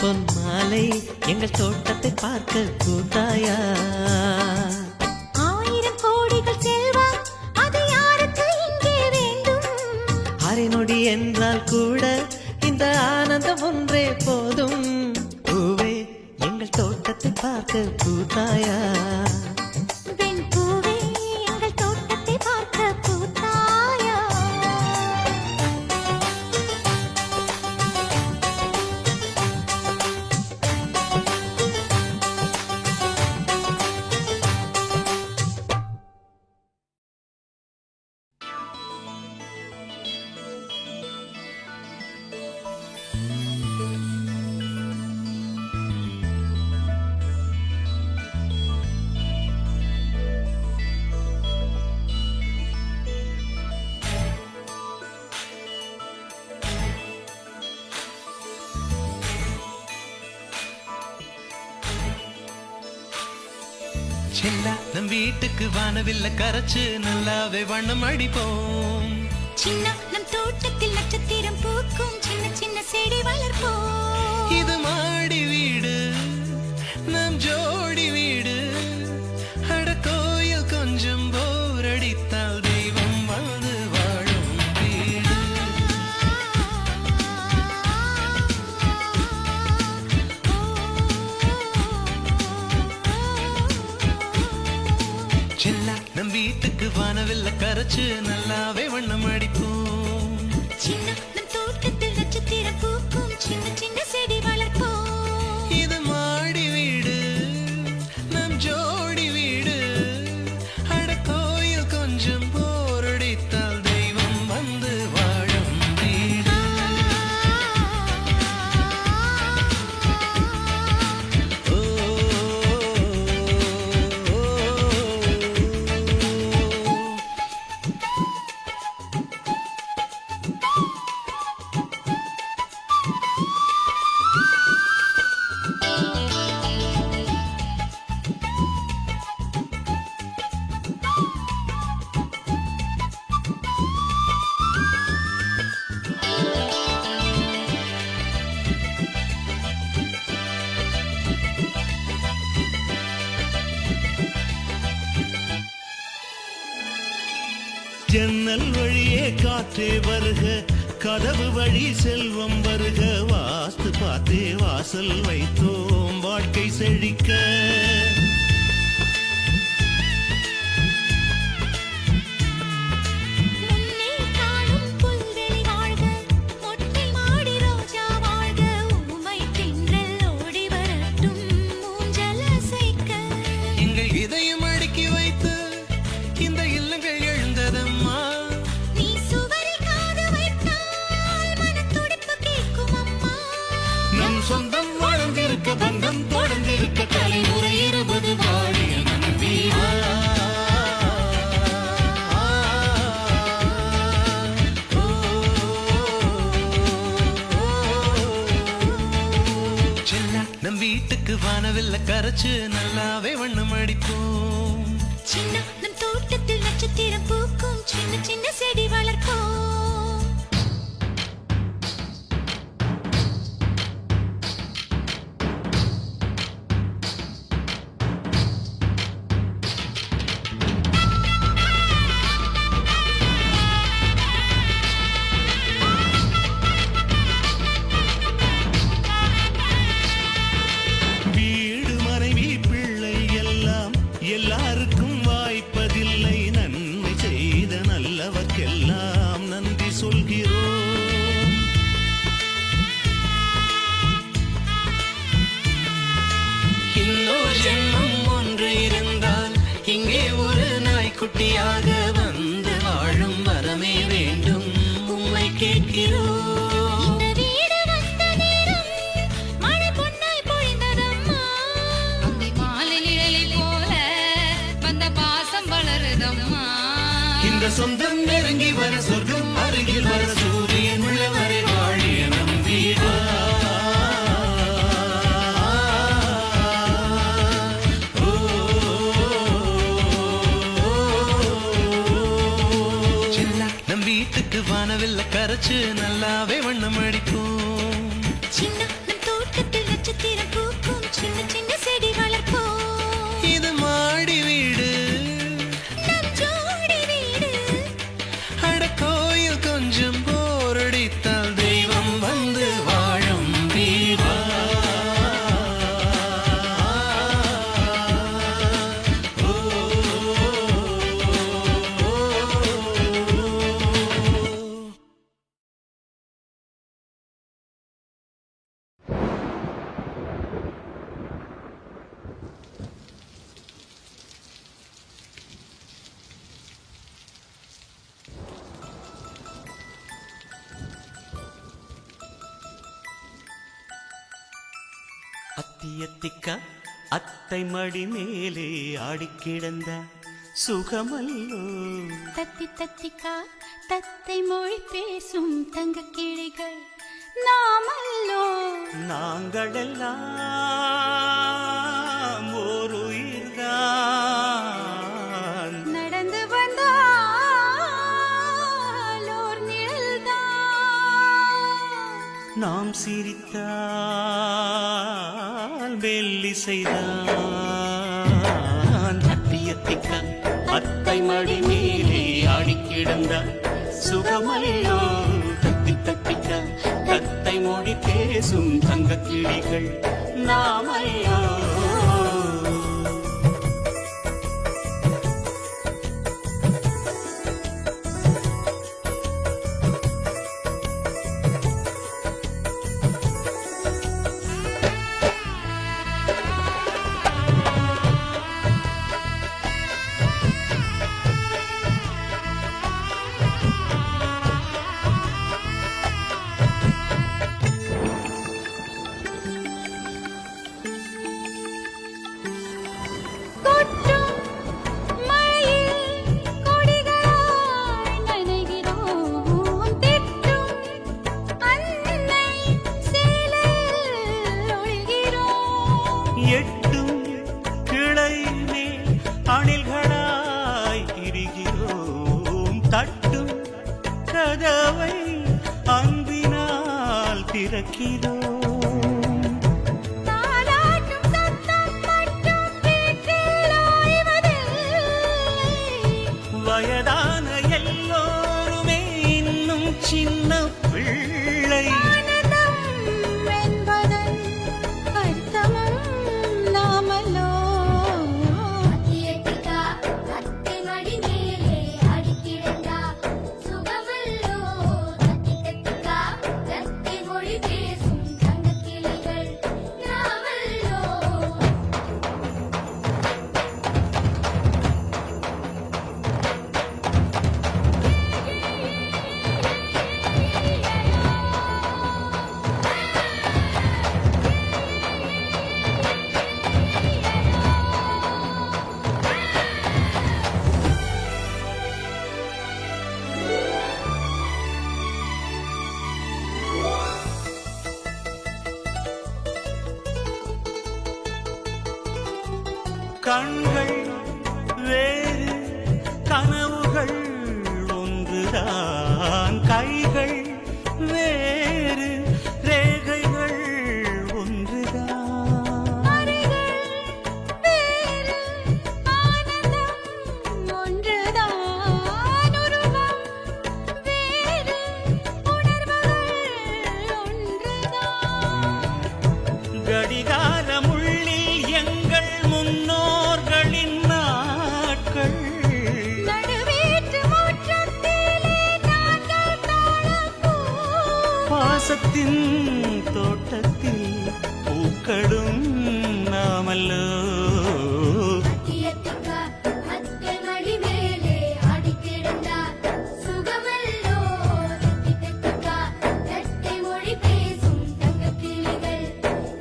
S8: பொன் மாலை எங்கள் தோட்டத்தை பார்க்க கூட்டாயா
S7: 1000 கோடிகள் செல்வம் அது யாருக்கு இங்கே வேண்டும்
S8: அரை நொடி என்றால் கூட இந்த ஆனந்தம் ஒன்றே போதும் பூவே எங்கள் தோட்டத்தை பார்க்க கூட்டாயா
S7: வெண் பூவே எங்கள் தோட்டத்தை பார்க்க பூத்தாயா
S1: செல்லா நம் வீட்டுக்கு வானவில்ல கரைச்சு நல்லாவே வண்ணம் அடிப்போம்
S7: சின்ன நம் தோட்டத்தில் நட்சத்திரம் பூக்கும் சின்ன சின்ன செடி வளர்ப்போம்
S1: இது மாடி வீடு நம் ஜோடி வீடு அட கோயில் கொஞ்சம் போர் அடித்தால் தெய்வம் வந்து வாழும் வீடு செல்லா நம் வீட்டுக்கு வானவில்ல கரைச்சு நல்லாவே வண்ணம் அடிப்போம்
S7: சின்ன நம் தோட்டத்தில் நட்சத்திரம் பூக்கும் சின்ன சின்ன செடி வளர்ப்போம்
S1: இது மாடி வீடு நம் ஜோடி வீடு அட கோயில் கொஞ்சம் போரடித்தால் தெய்வம் வந்து வாழும் வீடு ஓ, ஓ, ஓ, ஓ. ஜன்னல் வழியே காற்றே வருக, கதவு வழி செல்வம் வருக, வாஸ்து பார்த்தே வாசல் வைத்தோம் வாழ்க்கை செழிக்க.
S7: முன்னே காணும் புல்வெளி வாழ்க, மொட்டை மாடி ரோஜா வாழ்க, ஊமை தென்றல் ஓடி வரட்டும் ஊஞ்சல் அசைக்க.
S1: எங்கள் இதயம் அடுக்கி வைத்து இந்த இல்லங்கள் எழுந்ததம்மா.
S7: நீ சுவரில் காது வைத்தால் மனத்துடிப்பு கேட்கும் அம்மா.
S1: நம் சொந்தம் வாழ்ந்திருக்க, பந்தம் தொடர்ந்திருக்க, தலைமுறை 20 வாழிய நம்பி வா. செல்லா, நம் வீட்டுக்கு வானவில்ல கரைச்சு நல்லாவே வண்ணம் அடிப்போம்.
S7: சின்ன நம் தோட்டத்தில் நட்சத்திரம் பூக்கும், சின்ன சின்ன செடி வளர்ப்போம்.
S1: வீடு மனைவி பிள்ளை எல்லாம் எல்லாருக்கும் வாய்ப்பதில்லை. நன்மை செய்த நல்லவர்க்கெல்லாம் நன்றி சொல்கிறோம். இன்னொரு ஜென்மம் ஒன்று இருந்தால் இங்கே ஒரு நாய்க்குட்டியாக வந்து வாழும் வரமே வேண்டும் உம்மை கேட்கிறோம்.
S7: இந்த வீடு வந்த நேரம் மழை பொன்னாய் பொழிந்ததம்மா.
S9: அந்தி மாலை நிழலை போல வந்த பாசம் வளருதம்மா.
S1: இந்த சொந்தம் நெருங்கி வர, சொர்க்கம் அருகில் வர, சூரியன் உள்ளவரை வாழிய நம்பி வா. செல்லா, நம் வீட்டுக்கு வானவில்ல கரைச்சு நல்லாவே வண்ணம் அடிப்போம்.
S7: சின்ன நம் தோட்டத்தில் நட்சத்திரம் பூக்கும், சின்ன சின்ன செடி வளர்ப்போம்.
S1: இது மாடி வீடு,
S7: நம் ஜோடி வீடு.
S1: அட கோயில் கொஞ்சம் போரடித்தால் தெய்வம் வந்து வாழும் வீடா.
S8: அத்தியத்திக்கா அத்தை மடி மேலே ஆடிக்கிடந்த சுகமல்லோ.
S9: தத்தி தத்திக்கா தத்தை மொழி பேசும் தங்க கிளிகள் நாமல்லோ.
S8: நாங்களெல்லாம் ஓர் உயிர்தான்,
S9: நடந்து வந்தால் ஓர் நிழல்தான்.
S8: நாம் சிரித்தால் மெல்லிசைதான். அத்தியத்திக்கா அத்தை மடி மேலே ஆடிக்கிடந்த சுகமல்லோ. தத்தி தத்திக்கா தத்தை மொழி பேசும் தங்க கிளிகள் நாமல்லோ. தட்டும் கதவை அன்பினால் திறக்கிறோம்.
S7: தாலாட்டும் சத்தம் மட்டும் வீட்டில் ஓய்வதில்லை.
S8: வயதான எல்லாம்
S3: கண்கள் வேறு கனவுகள் ஒன்றுதான் கைகள் வேறு ரேகைகள் ஒன்றுதான்
S9: வேறு ஆனந்தம் ஒன்றுதான் உருவம் வேறு உணர்வுகள் ஒன்றுதான்
S3: கடிகாரமுள்ளில் எங்கள் முன்னோர்களின் நாட்கள்
S9: நடுவீட்டு முற்றத்திலே நாங்கள் தாழப்பூ
S3: பாசத்தின் தோட்டத்தில் பூக்களும் நாமல்லோ
S7: அத்தியத்திக்கா அத்தை மடி மேலே ஆடிக்கிடந்தார் சுகமல்லோ தித்தித்திக்கா தட்டை மொழி பேசும் தங்கக் கிளிகள்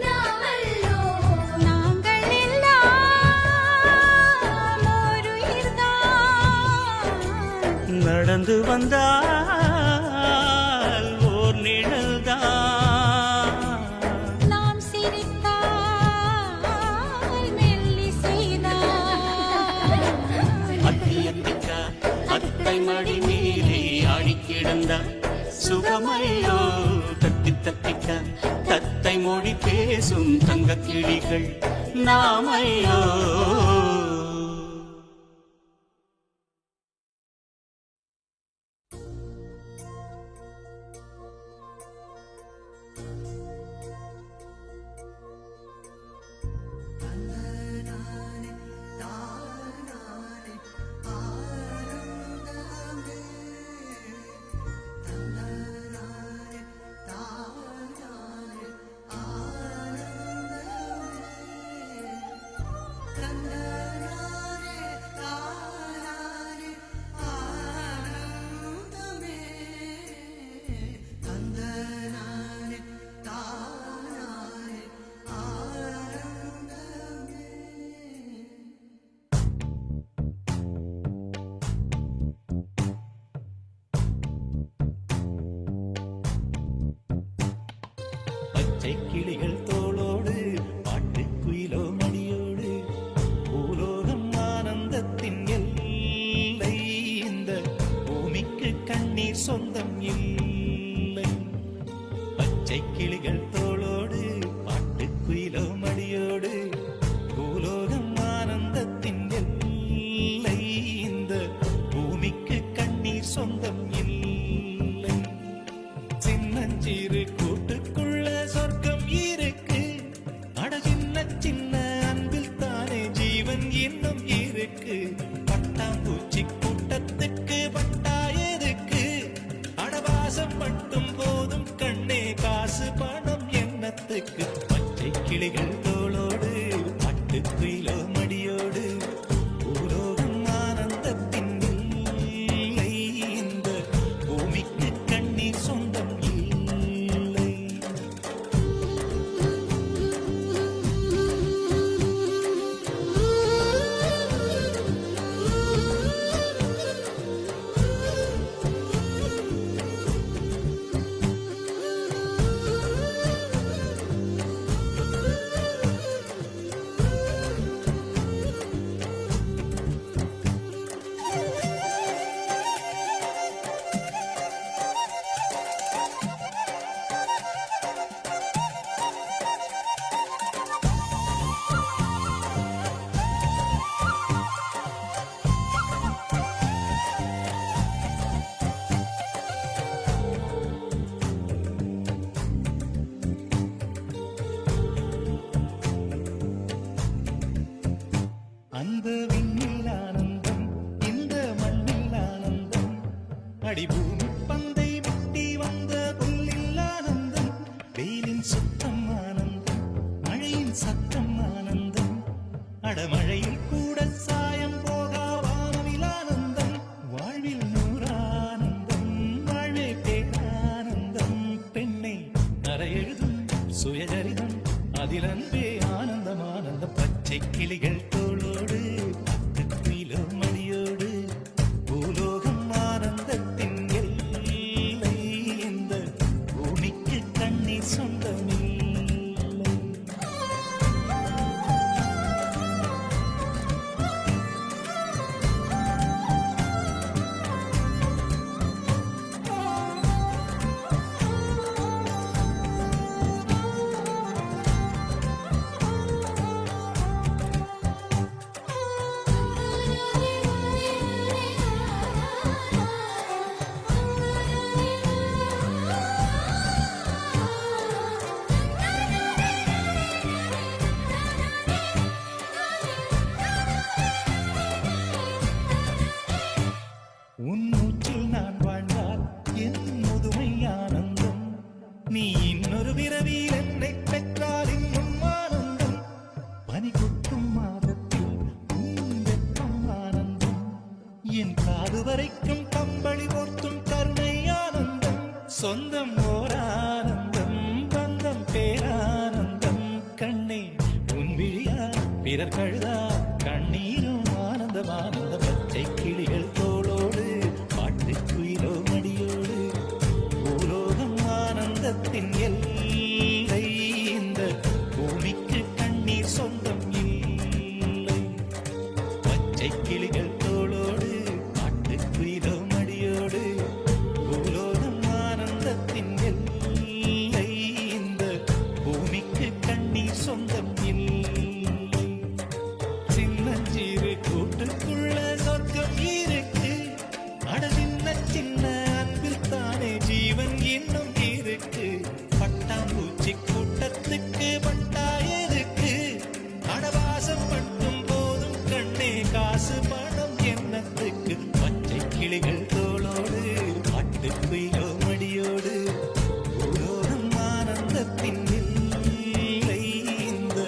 S7: நாமல்லோ
S9: நாங்கள் எல்லாம் ஓருயிர்தான்
S3: நடந்து வந்தால் ஓர் நிழல்தான்
S9: நாம் சிரித்தால் மெல்லிசைதான்
S3: அத்தியத்திக்கா அத்தை மடி மீறி ஆடி கிடந்தார் சுகமையோ தத்தி தத்திக்கா தத்தை மொழி பேசும் தங்கக் கிளிகள் நாமையோ பச்சை கிளிகள் தோளோடு பாட்டுக்குயிலோ மடியோடு பூலோகம் ஆனந்தத்தின் எல்லை இந்த பூமிக்கு கண்ணீர் சொந்தம் இல்லை பச்சை கிளிகள் தோளோடு பாட்டுக்குயிலோ மடியோடு பூலோகம் ஆனந்தத்தின் எல்லை இந்த பூமிக்கு கண்ணீர் சொந்தம் இல்லை சின்னஞ்சிறு கூட்டுக்குள்ள சொர்க்கம் இருக்கு அட சின்ன சின்ன அன்பில் தானே ஜீவன் இன்னும் இருக்கு பட்டாம்பூச்சி கூட்டத்துக்கு பட்டா எதுக்கு அடவாசம் மட்டும் போதும் கண்ணே காசு பணம் எண்ணத்துக்கு பச்சை கிளிகள் தோளோடு பட்டுக்குயிலோ மடியோடு பூலோகம் ஆனந்தத்தின் இல்லை இந்த பூமிக்கு கண்ணீர் சொந்தம் இல்லை அந்த விண்ணில் ஆனந்தம் இந்த மண்ணில் ஆனந்தம் அடிபூமி பந்தை விட்டி வந்த புல்லில் ஆனந்தம் வெயிலின் சுத்தம் ஆனந்தம் மழையின் சத்தம் ஆனந்தம் அடமழையில் கூட சாயம் போகா வானவில் ஆனந்தம் வாழ்வில் நூறானந்தம் வாழ்வே பேரானந்தம் பெண்ணை அறையெழுதும் சுயஜரிதம் அதில் அன்பே ஆனந்தம் ஆனந்தம் பச்சை கிளிகள் தோளோடு பட்டுக்குயிலோ மடியோடு பூலோகம் ஆனந்தத்தின் எல்லை இந்த பூமிக்கு கண்ணீர் சொந்தமில்லை
S8: பிறர் கழுதா கண்ணீரும் ஆனந்தம் ஆனந்த பச்சை கிளிகள் தோளோடு பாட்டு குயிலோ மடியோடு பூலோகம் ஆனந்தத்தின் எல்லை இந்த பூமிக்கு கண்ணீர் சொந்தம் இல்லை பச்சை கிளிகள் தோளோடு பாட்டு குயிலோ மடியோடு பூலோகம் ஆனந்தத்தின் எல்லை இந்த பூமிக்கு கண்ணீர் சொந்தம் இல்லை சின்னஞ்சிறு கூட்டுக்குள்ள சொர்க்கம் இருக்கு அட சின்ன சின்ன அன்பில் தானே ஜீவன் இன்னும் இருக்கு பட்டாம்பூச்சி கூட்டத்துக்கு பட்டாயதுக்கு அடவாசம் மட்டும் போதும் கண்ணே காசு பணம் என்னத்துக்கு பச்சை கிளிகள் தோளோடு பாட்டு குயிலோ மடியோடு பூலோகம் ஆனந்தத்தின் இல்லை இந்த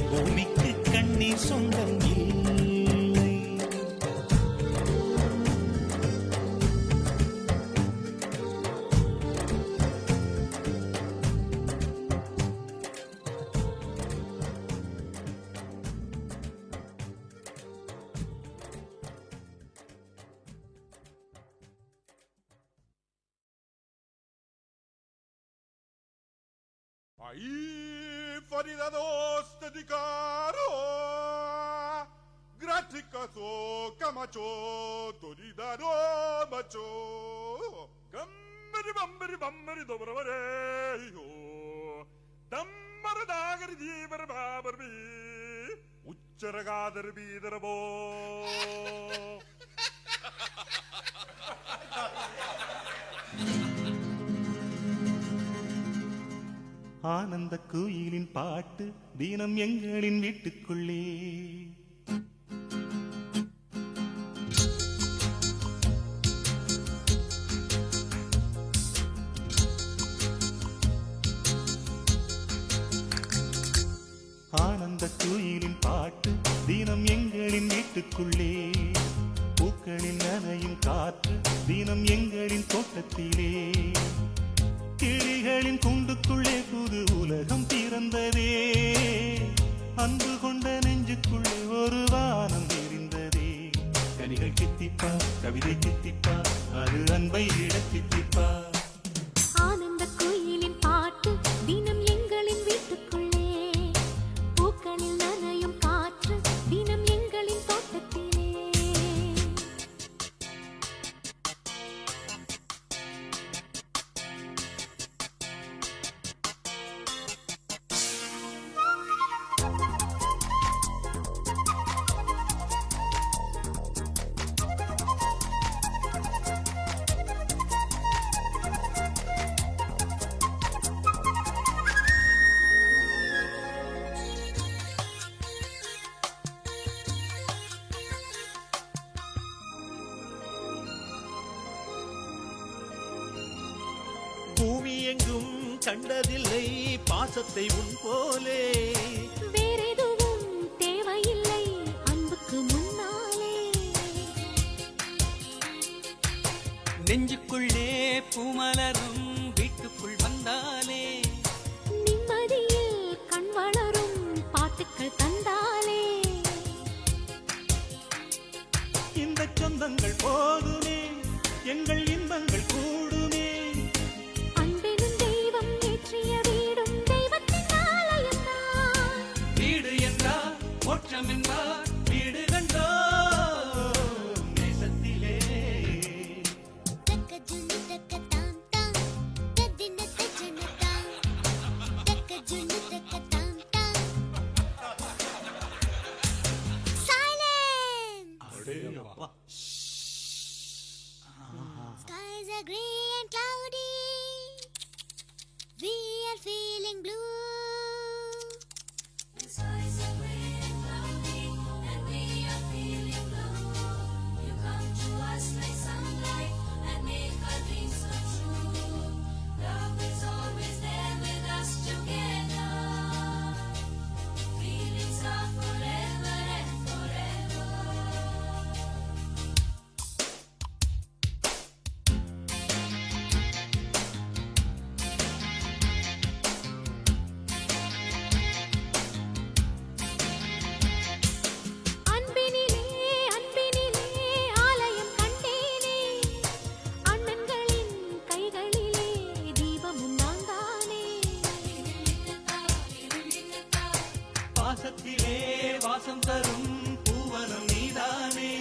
S8: பூமிக்கு கண்ணீர் சொந்தம் இல்லை
S10: Ahí faridados dedicaron graticaso camacho toridaro macho gambari bambari dobravare yo dammar dagari jeevar babarbi uchcharagadar bidarbo
S8: ஆனந்த குயிலின் பாட்டு தினம் எங்களின் வீட்டுக்குள்ளே ஆனந்த குயிலின் பாட்டு தினம் எங்களின் வீட்டுக்குள்ளே பூக்களில் நனையும் காற்று தினம் எங்களின் தோட்டத்திலே கிளிகளின் கூண்டுக்குள்ளே புது உலகம் பிறந்ததே அன்பு கொண்ட நெஞ்சுக்குள்ளே ஒரு வானம் எரிந்ததே கனிகள் கித்திப்பா கவிதை கித்திப்பா அது அன்பை விட கித்திப்பா
S7: ஆனந்த குயிலின் பாட்டு தினம் எங்களின் வீட்டுக்குள்ளே பூக்களில் நனையும் காற்று தினம் எங்களின் தோட்டத்திலே
S8: பூமி எங்கும் கண்டதில்லை பாசத்தை உன் போலே
S7: வேறெதுவும் தேவையில்லை அன்புக்கு முன்னாலே
S8: நெஞ்சுக்குள்ளே பூமலரும் வீட்டுக்குள் வந்தாலே
S7: நிம்மதியில் கண் வளரும் பாட்டுக்கள் தந்தாலே
S8: இந்த சொந்தங்கள் போதுமே எங்கள் இன்பங்கள் கூடுமே
S7: அன்பெனும் தெய்வம் ஏற்றிய வீடும் தெய்வத்தின் ஆலயம்தான்
S8: வீடு என்றால் மோட்சம் என்பார் வீடு கண்டோ நேசத்திலே வாசத்திலே வாசம் தரும் பூவனம் நீதானே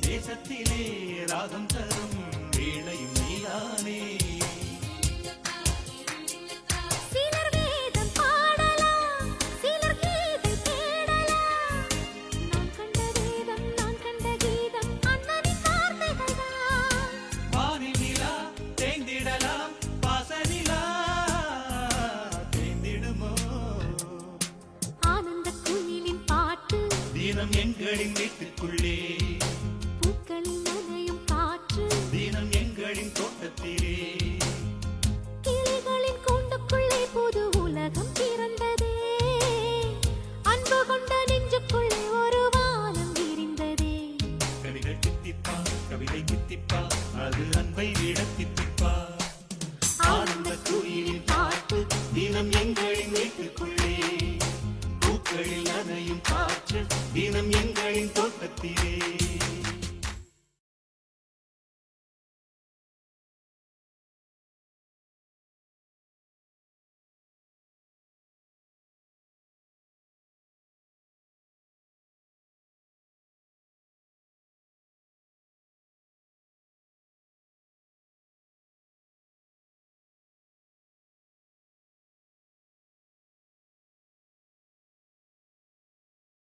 S8: தேசத்திலே ராகம் தரும் வேளையும் நீதானே
S7: சிலர் வேதம் பாடலாம் சிலர் கீதை தேடலாம் நான் கண்ட வேதம் நான் கண்ட கீதம் அண்ணனின் வார்த்தைகள்தான்
S8: வானில் நிலா தேய்ந்திடலாம் பாசனிலா தேய்ந்திடுமோ
S7: ஆனந்த குயிலின் பாட்டு
S8: தினம் எங்களின் வீட்டுக்குள்ளே